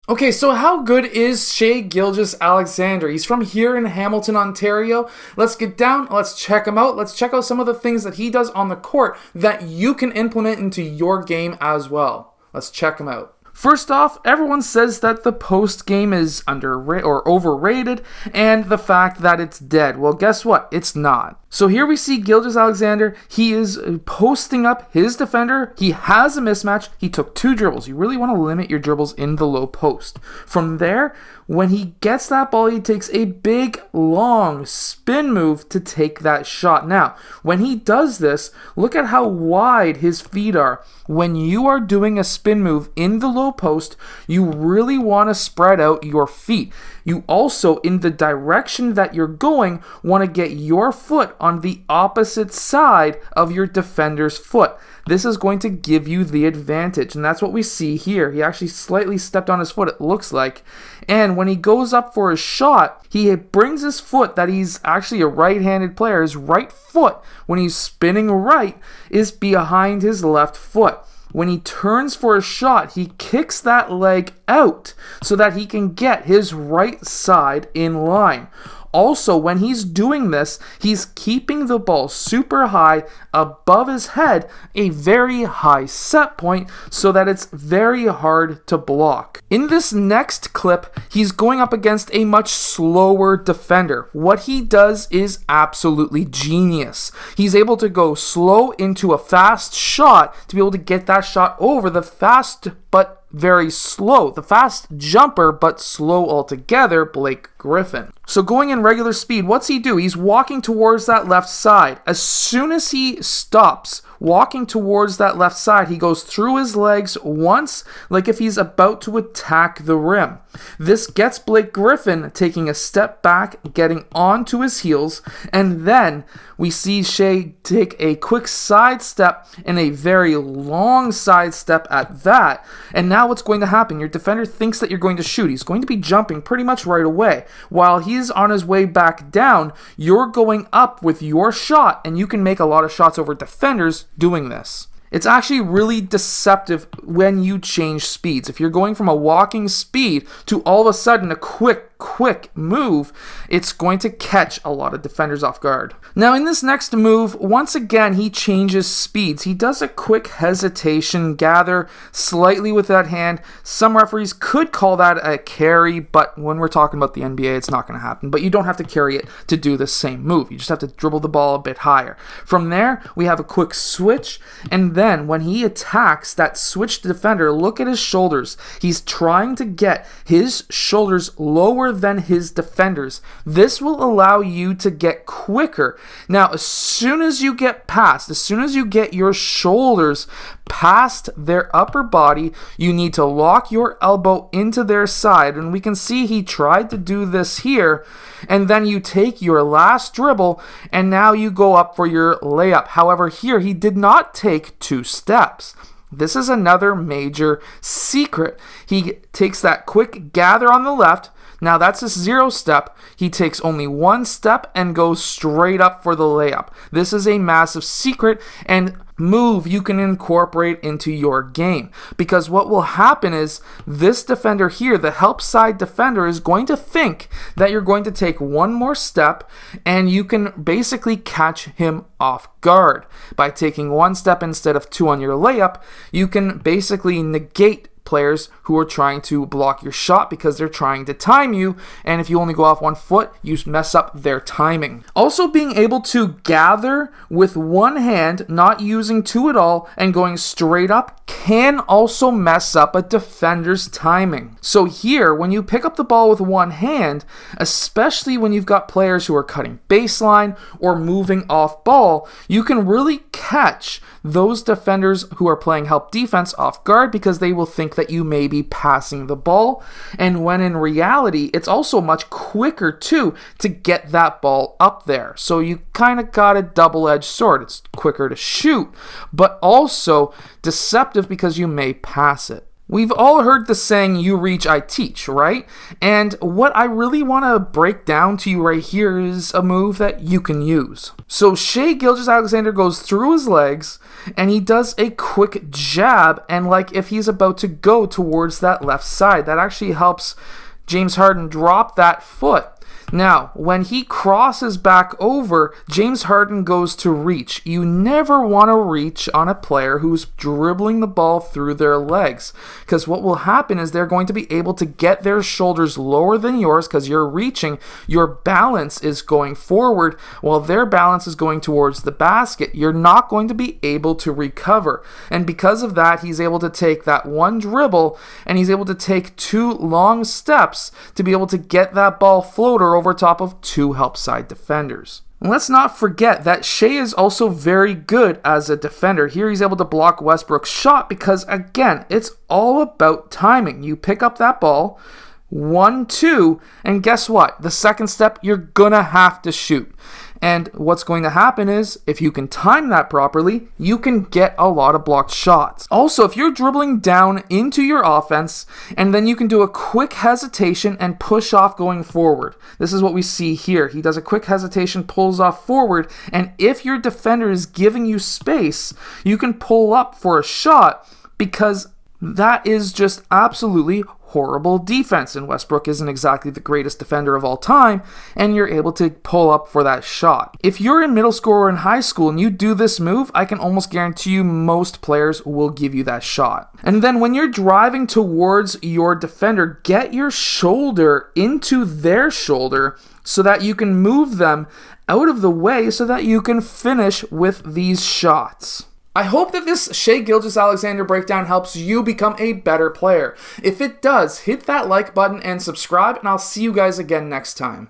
Okay, so how good is Shai Gilgeous Alexander? He's from here in Hamilton, Ontario. Let's get down, let's check him out. Let's check out some of the things that he does on the court that you can implement into your game as well. Let's check him out. First off, everyone says that the post game is underrated or overrated, and the fact that it's dead. Well, guess what? It's not. So here we see Gilgeous Alexander. He is posting up his defender. He has a mismatch. He took 2 dribbles. You really want to limit your dribbles in the low post. From there, when he gets that ball, he takes a big, long spin move to take that shot. Now, when he does this, look at how wide his feet are. When you are doing a spin move in the low post, you really want to spread out your feet. You also, in the direction that you're going, want to get your foot on the opposite side of your defender's foot. This is going to give you the advantage, and that's what we see here. He actually slightly stepped on his foot, it looks like. And when he goes up for his shot, he brings his foot, that he's actually a right-handed player, his right foot, when he's spinning right, is behind his left foot. When he turns for a shot, he kicks that leg out so that he can get his right side in line. Also, when he's doing this, he's keeping the ball super high above his head, a very high set point, so that it's very hard to block. In this next clip, he's going up against a much slower defender. What he does is absolutely genius. He's able to go slow into a fast shot to be able to get that shot over the fast but very slow. The fast jumper, but slow altogether, Blake Griffin. So going in regular speed, what's he do? He's walking towards that left side. As soon as he stops walking towards that left side, he goes through his legs once, like if he's about to attack the rim. This gets Blake Griffin taking a step back, getting onto his heels, and then we see Shai take a quick sidestep and a very long sidestep at that. And now what's going to happen? Your defender thinks that you're going to shoot. He's going to be jumping pretty much right away. While he's on his way back down, you're going up with your shot, and you can make a lot of shots over defenders doing this. It's actually really deceptive when you change speeds. If you're going from a walking speed to all of a sudden a quick move, it's going to catch a lot of defenders off guard. Now in this next move, once again, he changes speeds. He does a quick hesitation, gather slightly with that hand. Some referees could call that a carry, but when we're talking about the NBA, it's not going to happen. But you don't have to carry it to do the same move. You just have to dribble the ball a bit higher. From there, we have a quick switch, and then when he attacks that switched defender, look at his shoulders. He's trying to get his shoulders lower than his defenders. This will allow you to get quicker. Now, as soon as you get your shoulders past their upper body, you need to lock your elbow into their side. And we can see he tried to do this here. And then you take your last dribble, and now you go up for your layup. However, here he did not take 2 steps. This is another major secret. He takes that quick gather on the left. Now that's a 0 step. He takes only 1 step and goes straight up for the layup. This is a massive secret and move you can incorporate into your game, because what will happen is this defender here, the help side defender, is going to think that you're going to take 1 more step, and you can basically catch him off guard. By taking 1 step instead of 2 on your layup, you can basically negate players who are trying to block your shot because they're trying to time you, and if you only go off 1 foot, you mess up their timing. Also, being able to gather with 1 hand, not using 2 at all, and going straight up can also mess up a defender's timing. So here, when you pick up the ball with 1 hand, especially when you've got players who are cutting baseline or moving off ball, you can really catch those defenders who are playing help defense off guard, because they will think that you may be passing the ball, and when in reality it's also much quicker too to get that ball up there. So you kind of got a double-edged sword. It's quicker to shoot, but also deceptive because you may pass it. We've all heard the saying, you reach, I teach, right? And what I really want to break down to you right here is a move that you can use. So Shai Gilgeous Alexander goes through his legs and he does a quick jab, and like if he's about to go towards that left side, that actually helps James Harden drop that foot. Now, when he crosses back over, James Harden goes to reach. You never want to reach on a player who's dribbling the ball through their legs, because what will happen is they're going to be able to get their shoulders lower than yours because you're reaching. Your balance is going forward while their balance is going towards the basket. You're not going to be able to recover. And because of that, he's able to take that one dribble and he's able to take 2 long steps to be able to get that ball floater over top of 2 help side defenders. And let's not forget that Shai is also very good as a defender. Here he's able to block Westbrook's shot because, again, it's all about timing. You pick up that ball, 1, 2, and guess what? The second step, you're gonna have to shoot. And what's going to happen is, if you can time that properly, you can get a lot of blocked shots. Also, if you're dribbling down into your offense, and then you can do a quick hesitation and push off going forward. This is what we see here. He does a quick hesitation, pulls off forward, and if your defender is giving you space, you can pull up for a shot, because that is just absolutely horrible defense, and Westbrook isn't exactly the greatest defender of all time, and you're able to pull up for that shot. If you're in middle school or in high school and you do this move, I can almost guarantee you most players will give you that shot. And then when you're driving towards your defender, get your shoulder into their shoulder so that you can move them out of the way so that you can finish with these shots. I hope that this Shai Gilgeous Alexander breakdown helps you become a better player. If it does, hit that like button and subscribe, and I'll see you guys again next time.